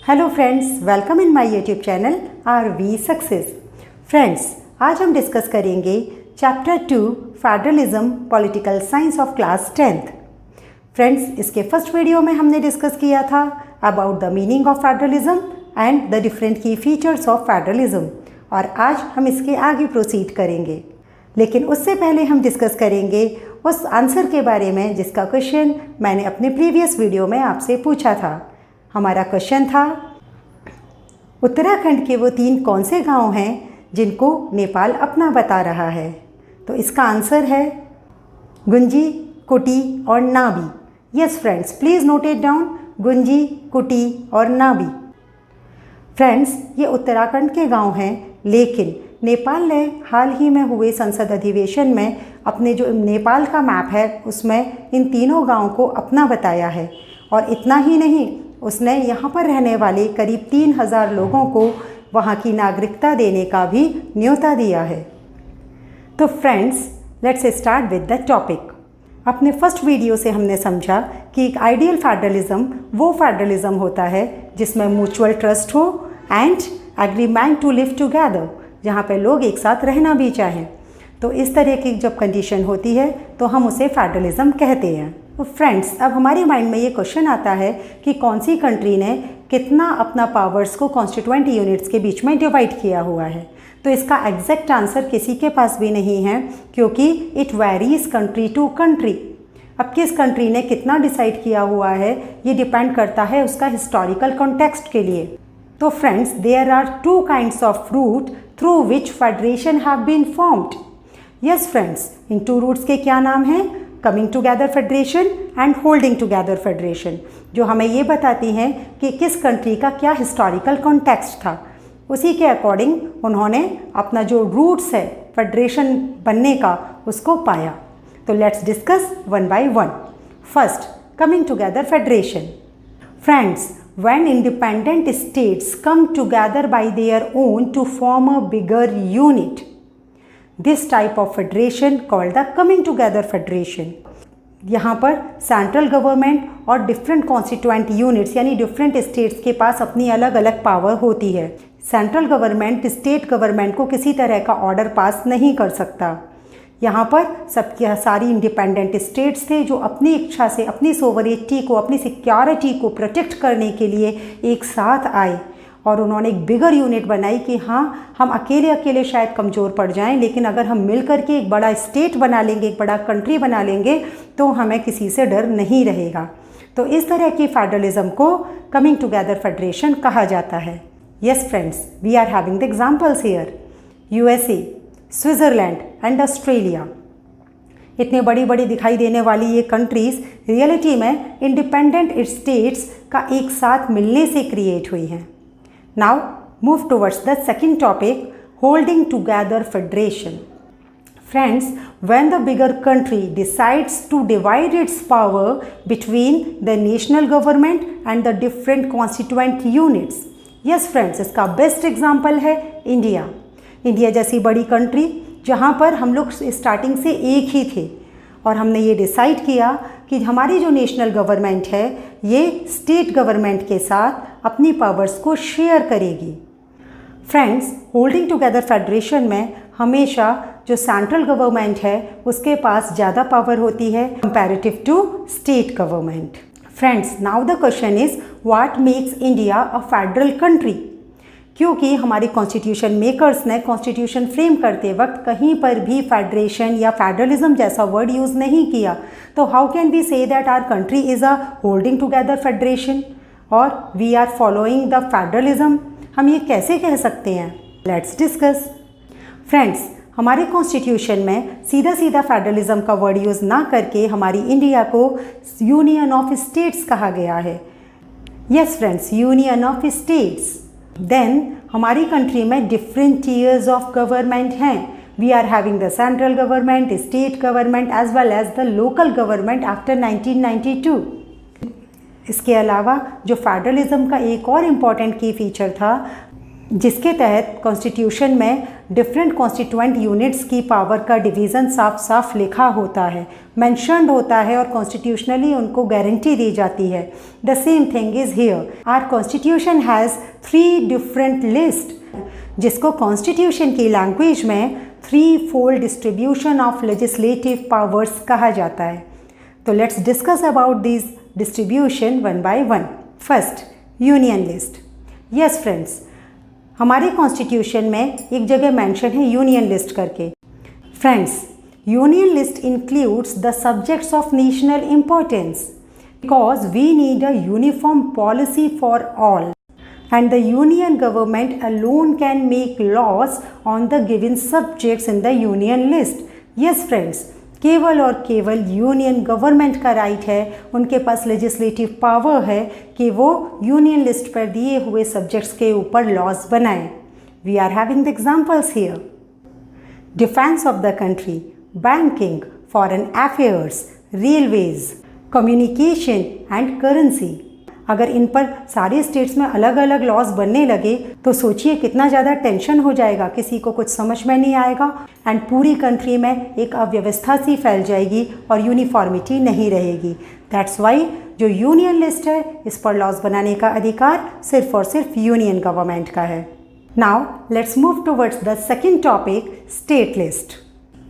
Hello friends, welcome in my YouTube channel RV success. Friends, आज हम discuss करेंगे chapter 2 federalism political science of class 10th। Friends, इसके first video में हमने discuss किया था about the meaning of federalism and the different key features of federalism, और आज हम इसके आगे प्रोसीड करेंगे। लेकिन उससे पहले हम डिस्कस करेंगे उस आंसर के बारे में जिसका क्वेश्चन मैंने अपने प्रीवियस वीडियो में आपसे पूछा था। हमारा क्वेश्चन था, उत्तराखंड के वो 3 कौन से गांव हैं जिनको नेपाल अपना बता रहा है? तो इसका आंसर है गुंजी, कुटी और Nabi. Yes friends, please note it down, Gunji, कुटी और नाबी। फ्रेंड्स, ये उत्तराखंड के गांव हैं, लेकिन नेपाल ने हाल ही में हुए संसद अधिवेशन में अपने जो नेपाल का मैप है उसमें इन तीनों गांवों को अपना बताया है। और इतना ही नहीं, उसने यहाँ पर रहने वाले करीब 3000 लोगों को वहाँ की नागरिकता देने का भी न्योता दिया है। तो friends, let's start with the topic. अपने फर्स्ट वीडियो से हमने समझा कि एक आइडियल फेडरलिज्म वो फेडरलिज्म होता है जिसमें म्यूचुअल ट्रस्ट हो and agreement to live together, जहाँ पे लोग एक साथ रहना भी चाहें। तो इस तरह की जब कंडीशन होती है तो हम उसे फेडरलिज्म कहते हैं। तो फ्रेंड्स, अब हमारे माइंड में ये क्वेश्चन आता है कि कौन सी कंट्री ने कितना अपना पावर्स को कॉन्स्टिट्यूएंट यूनिट्स के बीच में डिवाइड किया हुआ है। तो इसका एग्जैक्ट आंसर किसी के पास भी नहीं है, क्योंकि it varies country to country. अब किस कंट्री ने कितना डिसाइड किया हुआ है ये डिपेंड करता है उसका हिस्टोरिकल कॉन्टेक्स्ट के लिए। तो friends, there are 2 kinds of route through which federation have been formed. Yes friends, in 2 routes के क्या नाम हैं? Coming together federation and holding together federation, जो हमें ये बताती हैं कि किस कंट्री का क्या हिस्टोरिकल कॉन्टेक्स्ट था। उसी के अकॉर्डिंग उन्होंने अपना जो रूट्स है फेडरेशन बनने का उसको पाया। तो let's discuss one by one. First, coming together federation. Friends, when independent states come together by their own to form a bigger unit, this type of federation called the coming together federation। यहाँ पर central government और different constituent units यानी different states के पास अपनी अलग अलग power होती है। सेंट्रल गवर्नमेंट स्टेट गवर्नमेंट को किसी तरह का ऑर्डर पास नहीं कर सकता। यहाँ पर सबकी सारी इंडिपेंडेंट स्टेट्स थे जो अपनी इच्छा से अपनी सोवरेनिटी को, अपनी सिक्योरिटी को प्रोटेक्ट करने के लिए एक साथ आए और उन्होंने एक बिगर यूनिट बनाई कि हाँ, हम अकेले अकेले शायद कमज़ोर पड़ जाएं, लेकिन अगर हम मिल करके एक बड़ा स्टेट बना लेंगे, एक बड़ा कंट्री बना लेंगे, तो हमें किसी से डर नहीं रहेगा। तो इस तरह की फेडरलिज्म को कमिंग टुगेदर फेडरेशन कहा जाता है। Yes friends, we are having the examples here. USA, Switzerland and Australia, इतने बड़ी बड़ी दिखाई देने वाली ये कंट्रीज़ रियलिटी में इंडिपेंडेंट स्टेट्स का एक साथ मिलने से क्रिएट हुई हैं। Now move towards the second topic, holding together federation. Friends, when the bigger country decides to divide its power between the national government and the different constituent units. Yes friends, इसका best example है India. India जैसी बड़ी country जहाँ पर हम लोग starting से एक ही थे और हमने ये डिसाइड किया कि हमारी जो नेशनल गवर्नमेंट है ये स्टेट गवर्नमेंट के साथ अपनी पावर्स को शेयर करेगी। फ्रेंड्स, होल्डिंग टुगेदर फेडरेशन में हमेशा जो सेंट्रल गवर्नमेंट है उसके पास ज़्यादा पावर होती है comparative to state government. Friends, now the question is, what makes India a federal country? क्योंकि हमारे कॉन्स्टिट्यूशन मेकर्स ने कॉन्स्टिट्यूशन फ्रेम करते वक्त कहीं पर भी फेडरेशन या फेडरलिज्म जैसा वर्ड यूज़ नहीं किया, तो how can we say that our country is a holding together federation और we are following the federalism? हम ये कैसे कह सकते हैं? Let's discuss. फ्रेंड्स, हमारे कॉन्स्टिट्यूशन में सीधा सीधा फेडरलिज्म का वर्ड यूज़ ना करके हमारी इंडिया को यूनियन ऑफ स्टेट्स कहा गया है। Yes friends, union of states. Then हमारी कंट्री में डिफरेंट टीयर्स ऑफ गवर्नमेंट हैं। We are having the central government, state government as well as the local government after 1992। इसके अलावा जो फेडरलिज्म का एक और इम्पॉर्टेंट की फीचर था जिसके तहत कॉन्स्टिट्यूशन में डिफरेंट कॉन्स्टिट्यूएंट यूनिट्स की पावर का डिवीज़न साफ साफ लिखा होता है, मैंशनड होता है और कॉन्स्टिट्यूशनली उनको गारंटी दी जाती है। The same thing is here. Our constitution has 3 different list, जिसको कॉन्स्टिट्यूशन की लैंग्वेज में 3-fold distribution of legislative powers कहा जाता है। तो let's discuss about this distribution one by one. First, union list. Yes friends, हमारे कॉन्स्टिट्यूशन में एक जगह मेंशन है यूनियन लिस्ट करके। Friends, union list includes the subjects of national importance because we need a uniform policy for all and the union government alone can make laws on the given subjects in the union list. Yes friends, केवल और केवल union government का right है, उनके पास legislative power है कि वो union list पर दिए हुए सब्जेक्ट्स के ऊपर लॉज बनाएं। We are having the examples here. Defence of the country, banking, foreign affairs, railways, communication and currency. अगर इन पर सारे स्टेट्स में अलग अलग लॉज बनने लगे तो सोचिए कितना ज़्यादा टेंशन हो जाएगा, किसी को कुछ समझ में नहीं आएगा एंड पूरी कंट्री में एक अव्यवस्था सी फैल जाएगी और यूनिफॉर्मिटी नहीं रहेगी। दैट्स वाई जो यूनियन लिस्ट है, इस पर लॉज बनाने का अधिकार सिर्फ और सिर्फ यूनियन गवर्नमेंट का है। Now let's move towards the second topic, state list.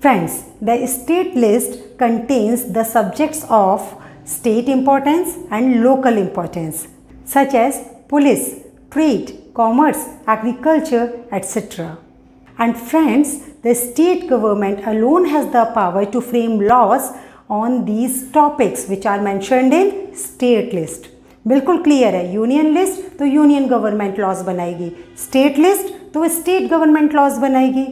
Friends, the state list contains the subjects of state importance and local importance such as police, trade, commerce, agriculture, etc. And friends, the state government alone has the power to frame laws on these topics which are mentioned in state list. बिल्कुल clear है, union list तो union government laws बनाएगी, state list तो state government laws बनाएगी।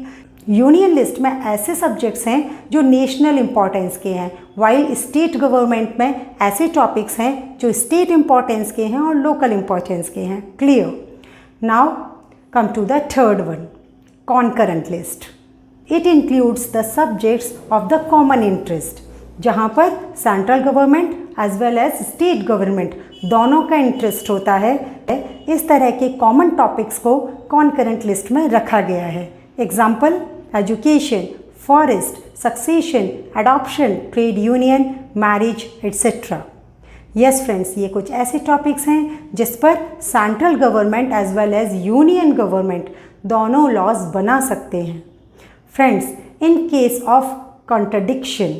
Union list में ऐसे subjects हैं जो नेशनल इम्पॉर्टेंस के हैं, वाइल स्टेट गवर्नमेंट में ऐसे टॉपिक्स हैं जो स्टेट इम्पॉर्टेंस के हैं और लोकल इम्पॉर्टेंस के हैं। Clear? Now come to the third one, concurrent list. It includes the subjects of the common interest, जहाँ पर central government as well as state government दोनों का इंटरेस्ट होता है। इस तरह के कॉमन टॉपिक्स को कॉन्करेंट लिस्ट में रखा गया है। Example, education, forest, succession, adoption, trade union, marriage etcetera. Yes friends, ये कुछ ऐसे टॉपिक्स हैं जिस पर central government as well as union government दोनों लॉज बना सकते हैं। Friends, in case of contradiction,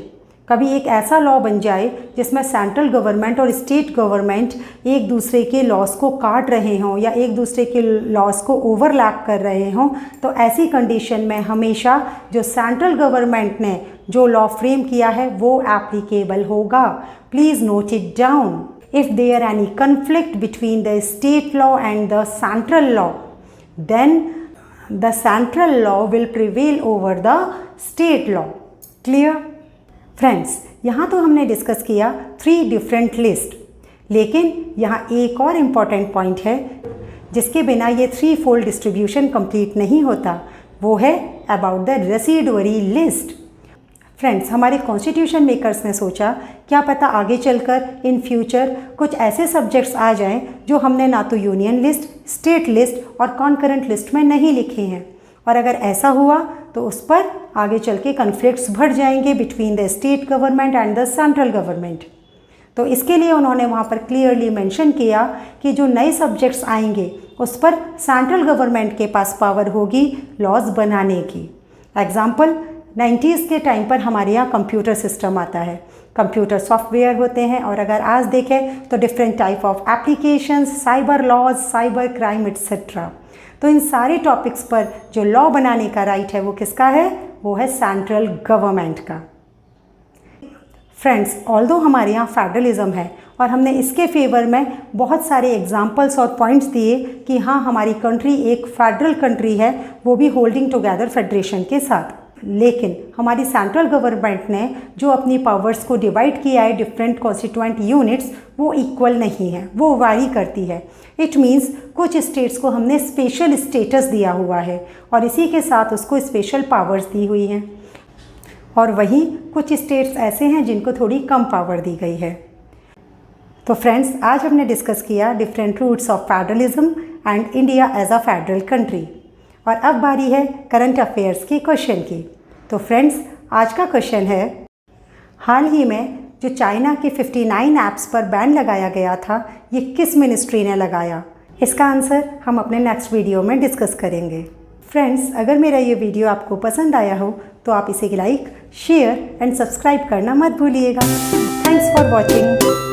कभी एक ऐसा लॉ बन जाए जिसमें सेंट्रल गवर्नमेंट और स्टेट गवर्नमेंट एक दूसरे के लॉस को काट रहे हों या एक दूसरे के लॉस को ओवरलैप कर रहे हों, तो ऐसी कंडीशन में हमेशा जो सेंट्रल गवर्नमेंट ने जो लॉ फ्रेम किया है वो एप्लीकेबल होगा। Please note it down. If there any conflict between the state law and the central law, then the central law will prevail over the state law. Clear? Friends, यहाँ तो हमने discuss किया 3 different list, लेकिन यहाँ एक और important point है जिसके बिना ये 3-fold डिस्ट्रीब्यूशन कंप्लीट नहीं होता, वो है about the residuary list. Friends, हमारे कॉन्स्टिट्यूशन मेकर्स ने सोचा क्या पता आगे चलकर इन फ्यूचर कुछ ऐसे सब्जेक्ट्स आ जाएं जो हमने ना तो यूनियन लिस्ट, स्टेट लिस्ट और कॉन्करेंट लिस्ट में नहीं लिखे हैं, और अगर ऐसा हुआ तो उस पर आगे चल के कन्फ्लिक्ट्स बढ़ जाएंगे between the state government and the central government. तो इसके लिए उन्होंने वहाँ पर क्लियरली मेंशन किया कि जो नए सब्जेक्ट्स आएंगे उस पर सेंट्रल गवर्नमेंट के पास पावर होगी लॉज बनाने की। एग्जाम्पल, 90s के टाइम पर हमारे यहाँ कंप्यूटर सिस्टम आता है, कंप्यूटर सॉफ्टवेयर होते हैं, और अगर आज देखें तो different type of applications, cyber laws, cyber crime etcetera. तो इन सारे टॉपिक्स पर जो लॉ बनाने का राइट है वो किसका है? वो है सेंट्रल गवर्नमेंट का। फ्रेंड्स, ऑल्दो हमारे यहाँ फेडरलिज्म है और हमने इसके फेवर में बहुत सारे एग्जाम्पल्स और पॉइंट्स दिए कि हाँ, हमारी कंट्री एक फेडरल कंट्री है, वो भी होल्डिंग टुगेदर फेडरेशन के साथ। लेकिन हमारी सेंट्रल गवर्नमेंट ने जो अपनी पावर्स को डिवाइड किया है डिफरेंट कॉन्स्टिट्यूएंट यूनिट्स, वो इक्वल नहीं है, वो वारी करती है। इट मीन्स कुछ स्टेट्स को हमने स्पेशल स्टेटस दिया हुआ है और इसी के साथ उसको स्पेशल पावर्स दी हुई हैं, और वहीं कुछ स्टेट्स ऐसे हैं जिनको थोड़ी कम पावर दी गई है। तो फ्रेंड्स, आज हमने डिस्कस किया different roots of federalism and India as a federal country. और अब बारी है करंट अफेयर्स की क्वेश्चन की। तो फ्रेंड्स, आज का क्वेश्चन है, हाल ही में जो चाइना के 59 ऐप्स पर बैन लगाया गया था, ये किस मिनिस्ट्री ने लगाया? इसका आंसर हम अपने नेक्स्ट वीडियो में डिस्कस करेंगे। फ्रेंड्स, अगर मेरा ये वीडियो आपको पसंद आया हो तो आप इसे लाइक, शेयर एंड सब्सक्राइब करना मत भूलिएगा। Thanks for watching.